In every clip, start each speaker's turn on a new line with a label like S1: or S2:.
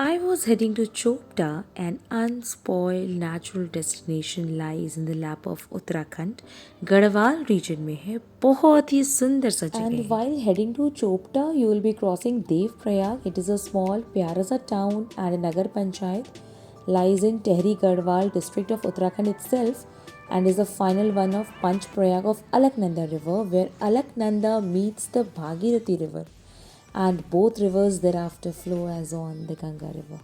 S1: I was heading to Chopta, an unspoiled natural destination lies in the lap of Uttarakhand. Garhwal region में है, बहुत ही सुंदर सा जगह है. And while heading to Chopta, you will be crossing Dev Prayag. It is a small प्यारा सा town and a Nagar Panchayat. Lies in Tehri Garhwal district of Uttarakhand itself and is the final one of Panch Prayag of Alaknanda river, where Alaknanda meets the Bhagirathi river and both rivers thereafter flow as on the Ganga river.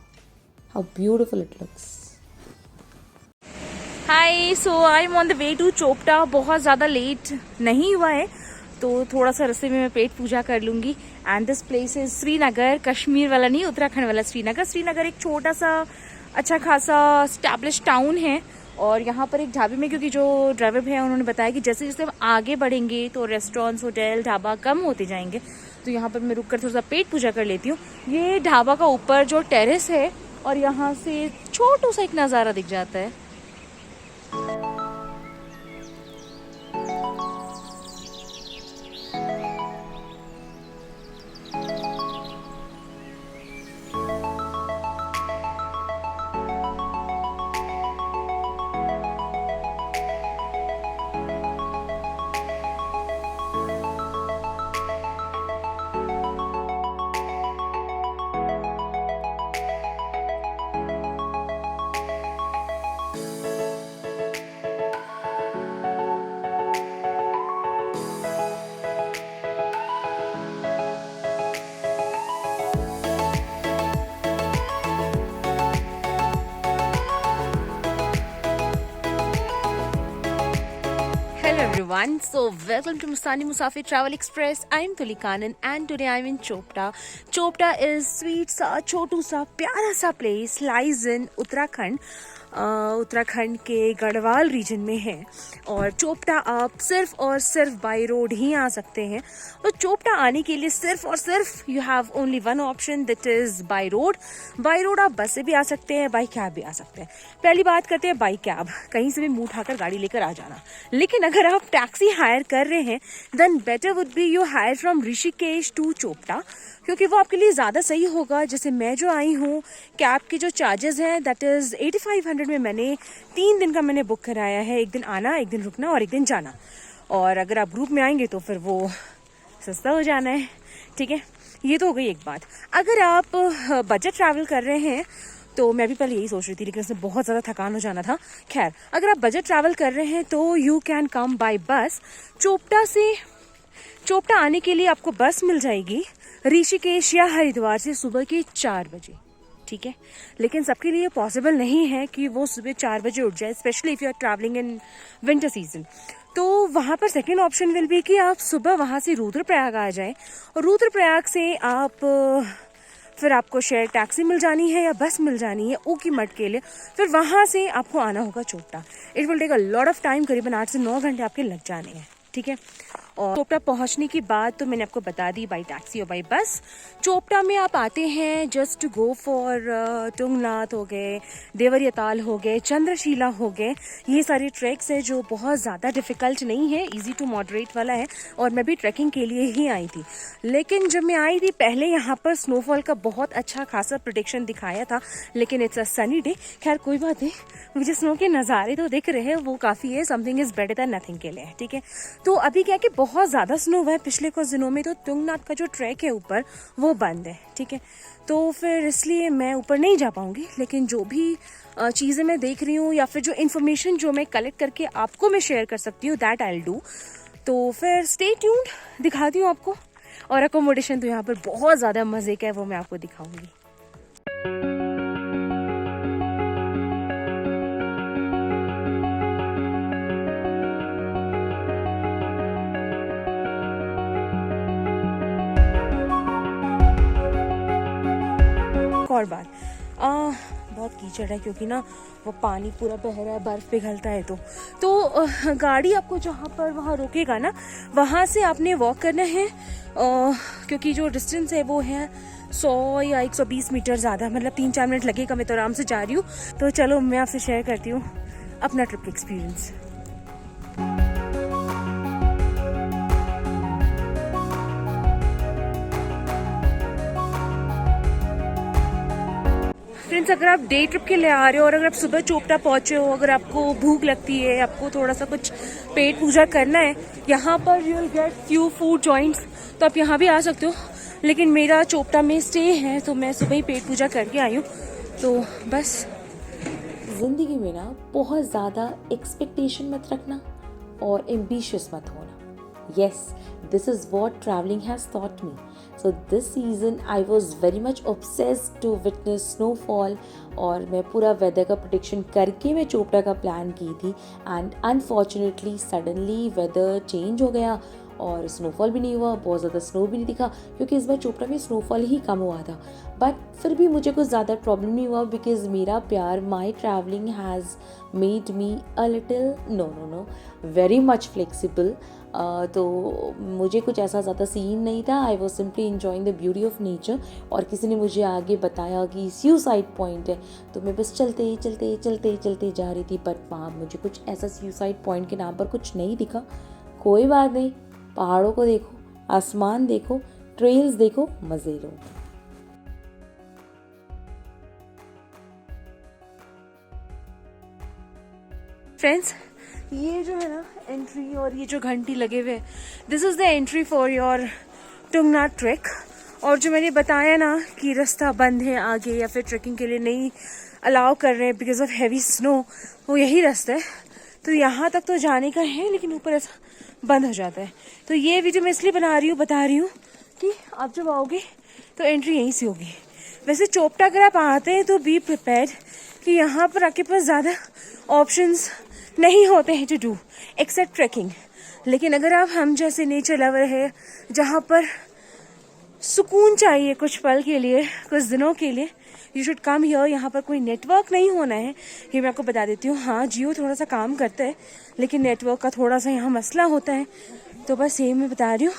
S1: How beautiful it looks.
S2: Hi, so I am on the way to Chopta. बहुत ज़्यादा late नहीं हुआ है तो थोड़ा सा रास्ते में मैं पेट पूजा कर लूँगी. And this place is Srinagar, Kashmir वाला नहीं, उत्तराखंड वाला श्रीनगर. श्रीनगर एक छोटा सा अच्छा खासा स्टैब्लिश टाउन है और यहाँ पर एक ढाबे में, क्योंकि जो ड्राइवर है उन्होंने बताया कि जैसे जैसे हम आगे बढ़ेंगे तो रेस्टोरेंट्स, होटल, ढाबा कम होते जाएंगे. तो यहाँ पर मैं रुक कर थोड़ा सा पेट पूजा कर लेती हूँ. ये ढाबा का ऊपर जो टेरेस है और यहाँ से छोटा सा एक नज़ारा दिख जाता है. Hello everyone, so welcome to Musani Musafir Travel Express. I am Tuli Kanan and today I am in Chopta. Chopta is sweet sa, chotu sa, pyara sa place, lies in Uttarakhand. Uttarakhand के Garhwal reason में है और चोपटा आप सिर्फ और सिर्फ by road ही आ सकते हैं. और चोपटा आने के लिए सिर्फ और सिर्फ you have only one option, that is by road. By road आप बस से भी आ सकते हैं, बाई कैब भी आ सकते हैं. पहली बात करते हैं बाई कैब. कहीं से भी मुंह उठाकर गाड़ी लेकर आ जाना. लेकिन अगर आप टैक्सी हायर कर रहे हैं then better would be you hire from Rishikesh to Chopta, क्योंकि वो आपके लिए ज़्यादा सही होगा. जैसे मैं जो आई हूँ, कैब की जो चार्जेस हैं दैट इज़ 8500 में मैंने 3 दिन का मैंने बुक कराया है. 1 दिन आना, 1 दिन रुकना और 1 दिन जाना. और अगर आप ग्रुप में आएंगे तो फिर वो सस्ता हो जाना है. ठीक है, ये तो हो गई एक बात. अगर आप बजट ट्रैवल कर रहे हैं तो मैं भी पहले यही सोच रही थी, लेकिन उसमें बहुत ज़्यादा थकान हो जाना था. खैर, अगर आप बजट ट्रैवल कर रहे हैं तो यू कैन कम बाय बस. चोपटा आने के लिए आपको बस मिल जाएगी ऋषिकेश या हरिद्वार से सुबह के 4 बजे. ठीक है, लेकिन सबके लिए पॉसिबल नहीं है कि वो सुबह 4 बजे उठ जाए, specially if you are travelling in winter season. तो वहाँ पर सेकेंड ऑप्शन विल बी कि आप सुबह वहाँ से रुद्रप्रयाग आ जाएं और रुद्रप्रयाग से आप फिर आपको शेयर टैक्सी मिल जानी है या बस मिल जानी है ऊकी मठ के लिए. फिर वहाँ से आपको आना होगा Chopta. It will take a lot of time, करीबन 8 से 9 घंटे आपके लग जाने हैं. ठीक है, और चोपटा पहुंचने की बात तो मैंने आपको बता दी, बाई टैक्सी और बाई बस. चोपटा में आप आते हैं just to go for Tungnath हो गए, देवरिया ताल हो गए, चंद्रशिला हो गए. ये सारे ट्रैक्स हैं जो बहुत ज़्यादा डिफ़िकल्ट नहीं है, इजी टू मॉडरेट वाला है. और मैं भी ट्रैकिंग के लिए ही आई थी. लेकिन जब मैं आई थी पहले यहाँ पर स्नोफॉल का बहुत अच्छा खासा प्रोडिक्शन दिखाया था, लेकिन इट्स अ सनी डे. खैर कोई बात नहीं, मुझे स्नो के नज़ारे तो दिख रहे हैं, वो काफ़ी है. Something is better than nothing के लिए. ठीक है, तो अभी क्या कि बहुत ज़्यादा स्नो हुआ है पिछले कुछ दिनों में, तो तुंगनाथ का जो ट्रैक है ऊपर वो बंद है. ठीक है, तो फिर इसलिए मैं ऊपर नहीं जा पाऊंगी. लेकिन जो भी चीज़ें मैं देख रही हूँ या फिर जो इन्फॉर्मेशन जो मैं कलेक्ट करके आपको मैं शेयर कर सकती हूँ, दैट आई विल डू. तो फिर स्टे ट्यून्ड, दिखाती हूँ आपको. और अकोमोडेशन तो यहाँ पर बहुत ज़्यादा मज़े का है, वो मैं आपको दिखाऊंगी. और बात बहुत कीचड़ है क्योंकि ना वो पानी पूरा बह रहा है, बर्फ़ पिघलता है. तो गाड़ी आपको जहाँ पर वहाँ रोकेगा ना, वहाँ से आपने वॉक करना है. क्योंकि जो डिस्टेंस है वो है 100 या 120 मीटर. ज़्यादा मतलब 3-4 मिनट लगेगा. मैं तो आराम से जा रही हूँ. तो चलो मैं आपसे शेयर करती हूँ अपना ट्रिप एक्सपीरियंस. फ्रेंड्स, अगर आप डे ट्रिप के लिए आ रहे हो और अगर आप सुबह चोपटा पहुंचे हो, अगर आपको भूख लगती है, आपको थोड़ा सा कुछ पेट पूजा करना है, यहाँ पर you will get few food joints, तो आप यहाँ भी आ सकते हो। लेकिन मेरा चोपटा में स्टे है तो मैं सुबह ही पेट पूजा करके आई हूँ। तो बस
S1: ज़िंदगी में ना बहुत ज़्यादा एक्सपेक्टेशन मत रखना और एम्बिशियस मत होना। Yes, this is what traveling has taught me. So this season I was very much obsessed to witness snowfall और मैं पूरा वेदर का प्रोडिक्शन करके मैं चोपटा का प्लान की थी and unfortunately suddenly weather change हो गया और स्नोफॉल भी नहीं हुआ, बहुत ज़्यादा स्नो भी नहीं दिखा क्योंकि इस बार चोपटा में स्नोफॉल ही कम हुआ था। बट फिर भी मुझे कुछ ज़्यादा प्रॉब्लम नहीं हुआ बिकॉज मेरा प्यार my travelling has made me a little know very much flexible. तो मुझे कुछ ऐसा ज़्यादा सीन नहीं था। I was simply enjoying the beauty of nature और किसी ने मुझे आगे बताया कि सुसाइड पॉइंट है तो मैं बस चलते जा रही थी। बट वहाँ मुझे कुछ ऐसा सुसाइड पॉइंट के नाम पर कुछ नहीं दिखा। कोई बात नहीं, पहाड़ों को देखो, आसमान देखो, ट्रेल्स देखो, मज़े लो।
S2: फ्रेंड्स, ये जो है ना एंट्री और ये जो घंटी लगे हुए, this is the entry for your Tungnath track. और जो मैंने बताया ना कि रास्ता बंद है आगे या फिर ट्रैकिंग के लिए नहीं अलाउ कर रहे हैं बिकॉज ऑफ हैवी स्नो, वो यही रास्ता है। तो यहाँ तक तो जाने का है लेकिन ऊपर ऐसा बंद हो जाता है। तो ये वीडियो मैं इसलिए बता रही हूँ कि आप जब आओगे तो एंट्री यहीं से होगी। वैसे चोपटा अगर आप आते हैं तो बी प्रिपेयर्ड कि यहाँ पर आपके पास ज़्यादा ऑप्शंस नहीं होते हैं टू डू एक्सेप्ट ट्रैकिंग। लेकिन अगर आप हम जैसे नेचर लवर है जहाँ पर सुकून चाहिए कुछ पल के लिए, कुछ दिनों के लिए, यू शुड कम हियर। यहाँ पर कोई नेटवर्क नहीं होना है, ये मैं आपको बता देती हूँ। हाँ, जियो थोड़ा सा काम करता है लेकिन नेटवर्क का थोड़ा सा यहाँ मसला होता है। तो बस ये मैं बता रही हूँ,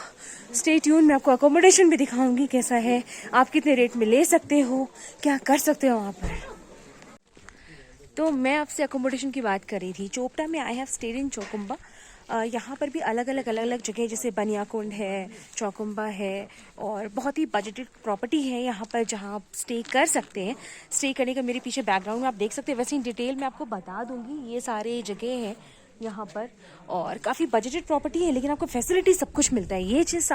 S2: स्टे ट्यून। मैं आपको अकोमोडेशन भी दिखाऊंगी कैसा है, आप कितने रेट में ले सकते हो, क्या कर सकते हो वहाँ पर। तो मैं आपसे अकोमोडेशन की बात कर रही थी। चोपटा में आई हैव स्टेड इन चौकुम्बा। यहाँ पर भी अलग अलग जगह जैसे बनियाकुंड है, चौकुम्बा है और बहुत ही बजटेड प्रॉपर्टी है यहाँ पर जहाँ आप स्टे कर सकते हैं। स्टे करने का मेरे पीछे बैकग्राउंड में आप देख सकते हैं। वैसे इन डिटेल मैं आपको बता दूंगी, ये सारे जगह हैं यहाँ पर और काफ़ी बजटेड प्रॉपर्टी है लेकिन आपको फैसिलिटी सब कुछ मिलता है। ये चीज़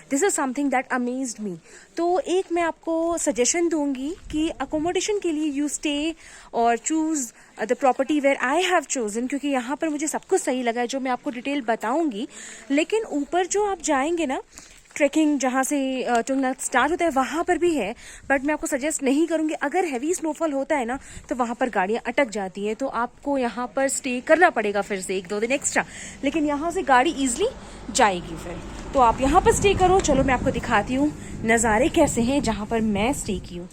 S2: this is something that amazed me. तो एक मैं आपको सजेशन दूंगी कि अकोमोडेशन के लिए यू स्टे और choose the property where I have chosen, क्योंकि यहाँ पर मुझे सब कुछ सही लगा है जो मैं आपको डिटेल बताऊंगी। लेकिन ऊपर जो आप जाएंगे ना, ट्रैकिंग जहाँ से तुंगनाथ स्टार्ट होता है वहाँ पर भी है, बट मैं आपको सजेस्ट नहीं करूँगी। अगर हैवी स्नोफॉल होता है ना तो वहाँ पर गाड़ियाँ अटक जाती हैं, तो आपको यहाँ पर स्टे करना पड़ेगा फिर से 1-2 दिन एक्स्ट्रा। लेकिन यहाँ से गाड़ी ईजिली जाएगी फिर, तो आप यहाँ पर स्टे करो। चलो मैं आपको दिखाती हूँ नज़ारे कैसे हैं जहाँ पर मैं स्टे की हूँ।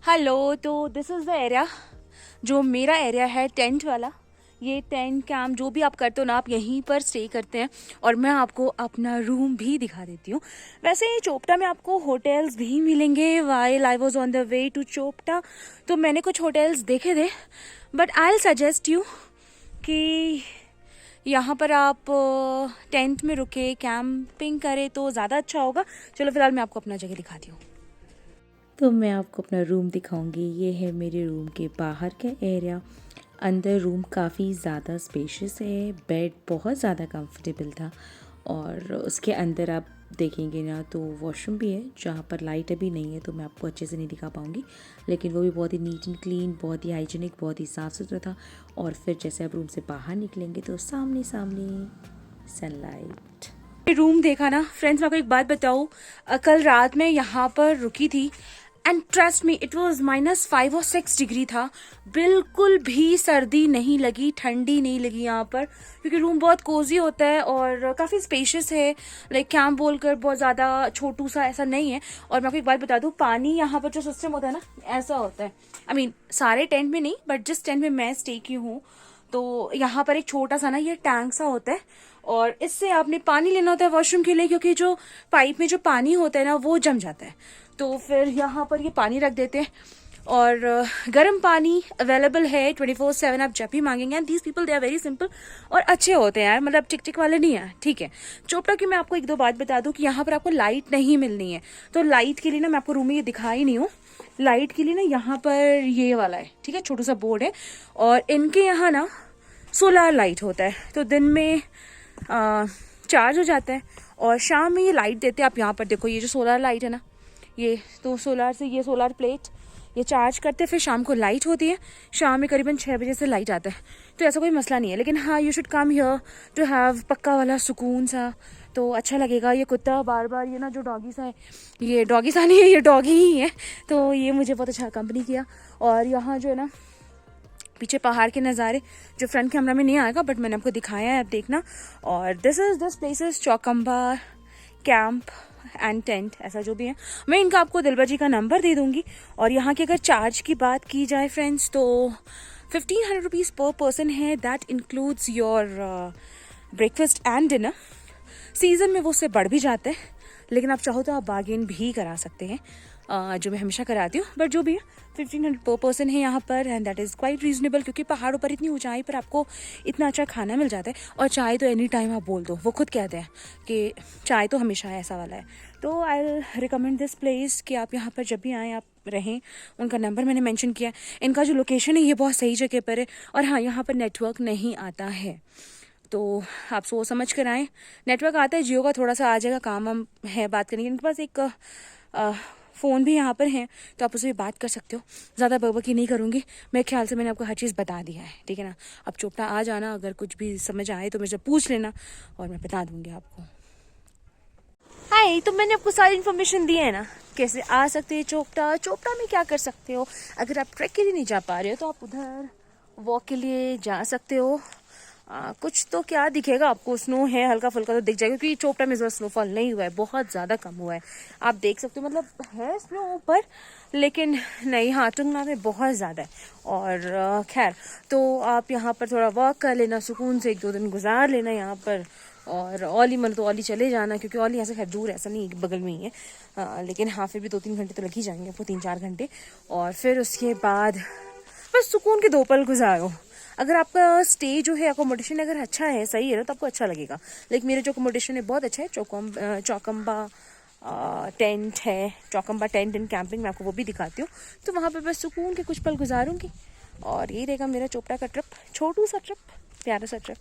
S2: हेलो, तो दिस इज़ द एरिया जो मेरा एरिया है, टेंट वाला। ये टेंट कैंप जो भी आप करते हो ना, आप यहीं पर स्टे करते हैं और मैं आपको अपना रूम भी दिखा देती हूँ। वैसे चोपटा में आपको होटल्स भी मिलेंगे। While I was on the way to Chopta तो मैंने कुछ होटल्स देखे थे, but I will suggest you कि यहाँ पर आप टेंट में रुके कैंपिंग करें तो ज़्यादा अच्छा होगा। चलो फिलहाल मैं आपको अपना जगह दिखाती हूँ।
S1: तो मैं आपको अपना रूम दिखाऊंगी। ये है मेरे रूम के बाहर का एरिया। अंदर रूम काफ़ी ज़्यादा स्पेशियस है, बेड बहुत ज़्यादा कंफर्टेबल था और उसके अंदर आप देखेंगे ना तो वॉशरूम भी है जहाँ पर लाइट अभी नहीं है तो मैं आपको अच्छे से नहीं दिखा पाऊँगी, लेकिन वो भी बहुत ही नीट एंड क्लीन, बहुत ही हाइजीनिक, बहुत ही साफ़ सुथरा था। और फिर जैसे आप रूम से बाहर निकलेंगे तो सामने सनलाइट।
S2: रूम देखा ना फ्रेंड्स, मैं आपको एक बात बताऊँ, कल रात में यहाँ पर रुकी थी and trust me it was -5 और 6 डिग्री था। बिल्कुल भी सर्दी नहीं लगी, ठंडी नहीं लगी यहाँ पर, क्योंकि रूम बहुत कोजी होता है और काफ़ी स्पेशियस है। लाइक कैंप बोलकर बहुत ज़्यादा छोटू सा ऐसा नहीं है। और मैं आपको एक बात बता दूँ, पानी यहाँ पर जो सिस्टम होता है ना, ऐसा होता है। I mean, सारे टेंट में नहीं, बट जिस टेंट में मैं स्टे की हूँ तो यहाँ पर एक छोटा सा ना ये टैंक सा होता है और इससे आपने पानी लेना होता है वॉशरूम के लिए, क्योंकि जो पाइप में जो पानी होता है ना वो जम जाता है। तो फिर यहाँ पर ये पानी रख देते हैं और गर्म पानी अवेलेबल है 24/7, आप जब भी मांगेंगे। And these people they are very simple और अच्छे होते हैं यार, मतलब टिक टिक वाले नहीं है, ठीक है। चोपटा की मैं आपको एक दो बात बता दूं कि यहाँ पर आपको लाइट नहीं मिलनी है, तो लाइट के लिए ना मैं आपको रूम में ये दिखा ही नहीं हूँ। लाइट के लिए ना यहाँ पर ये वाला है, ठीक है, छोटा सा बोर्ड है और इनके यहाँ ना सोलर लाइट होता है, तो दिन में चार्ज हो जाता है और शाम में ये लाइट देते हैं। आप यहाँ पर देखो ये जो सोलर लाइट है ना, ये तो सोलर से ये सोलर प्लेट ये चार्ज करते, फिर शाम को लाइट होती है। शाम में करीबन 6 बजे से लाइट आता है, तो ऐसा कोई मसला नहीं है। लेकिन हाँ, you should come here to have पक्का वाला सुकून सा, तो अच्छा लगेगा। ये कुत्ता बार बार ये ना जो डॉगी सा है, ये डॉगी सा नहीं है, ये डॉगी ही है, तो ये मुझे बहुत अच्छा कंपनी किया। और यहाँ जो है ना पीछे पहाड़ के नज़ारे, जो फ्रंट कैमरा में नहीं आएगा बट मैंने आपको दिखाया है, आप देखना। और this place is Chaukhamba camp and tent, ऐसा जो भी है। मैं इनका आपको दिलबर जी का नंबर दे दूंगी। और यहाँ की अगर चार्ज की बात की जाए फ्रेंड्स, तो 1500 रुपीज़ पर पर्सन है। That includes your breakfast and dinner. Season में वो उससे बढ़ भी जाते हैं, लेकिन आप चाहो तो आप बार्गेन भी करा सकते हैं, जो मैं हमेशा कराती हूँ। बट जो भी है 1500 पर पर्सन है यहाँ पर, and that is quite reasonable, क्योंकि पहाड़ों पर इतनी ऊंचाई पर आपको इतना अच्छा खाना मिल जाता है। और चाय तो एनी टाइम आप बोल दो, वो खुद कहते हैं कि चाय तो हमेशा ऐसा वाला है। तो I will recommend this place कि आप यहाँ पर जब भी आएँ आप रहें। उनका नंबर मैंने मेंशन किया है। इनका जो लोकेशन है ये बहुत सही जगह पर है। और हाँ, यहाँ पर नेटवर्क नहीं आता है, तो आप सोच समझ कर आएँ। नेटवर्क आता है जियो का, थोड़ा सा आ जाएगा, काम हम है बात करने की। इनके पास एक फ़ोन भी यहाँ पर है, तो आप उससे भी बात कर सकते हो। ज़्यादा बकबकी नहीं करूँगी, मेरे ख्याल से मैंने आपको हर चीज़ बता दिया है, ठीक है ना। अब चोपटा आ जाना, अगर कुछ भी समझ आए तो मुझे पूछ लेना और मैं बता दूँगी आपको। हाय, तो मैंने आपको सारी इन्फॉर्मेशन दी है ना, कैसे आ सकते हैं चोपटा, चोपटा में क्या कर सकते हो। अगर आप ट्रैक के लिए नहीं जा पा रहे हो तो आप उधर वॉक के लिए जा सकते हो। कुछ तो क्या दिखेगा आपको, स्नो है हल्का फुल्का तो दिख जाएगा, क्योंकि चोपटा में इस बार स्नोफॉल नहीं हुआ है, बहुत ज़्यादा कम हुआ है। आप देख सकते हो, मतलब है स्नो ऊपर, लेकिन नहीं, हाँ टुंगना में बहुत ज़्यादा है। और खैर, तो आप यहाँ पर थोड़ा वॉक कर लेना, सुकून से 1-2 दिन गुजार लेना यहाँ पर। और ओली मन तो ओली चले जाना, क्योंकि ओली यहाँ से खैर दूर है, ऐसा नहीं बगल में ही है। लेकिन हाँ, फिर भी 2-3 घंटे तो लग ही जाएंगे आपको, 3-4 घंटे। और फिर उसके बाद बस सुकून के 2 पल गुजारो। अगर आपका स्टे जो है, अकोमोडेशन अगर अच्छा है, सही है ना, तो आपको अच्छा लगेगा। लेकिन मेरे जो अकोमोडेशन है बहुत अच्छा है, चौकम्बा टेंट है, चौकम्बा टेंट एंड कैंपिंग, मैं आपको वो भी दिखाती हूँ। तो वहाँ पे बस सुकून के कुछ पल गुजारूंगी। और यही रहेगा मेरा चोपटा का ट्रिप, छोटू सा ट्रिप, प्यारा सा ट्रिप।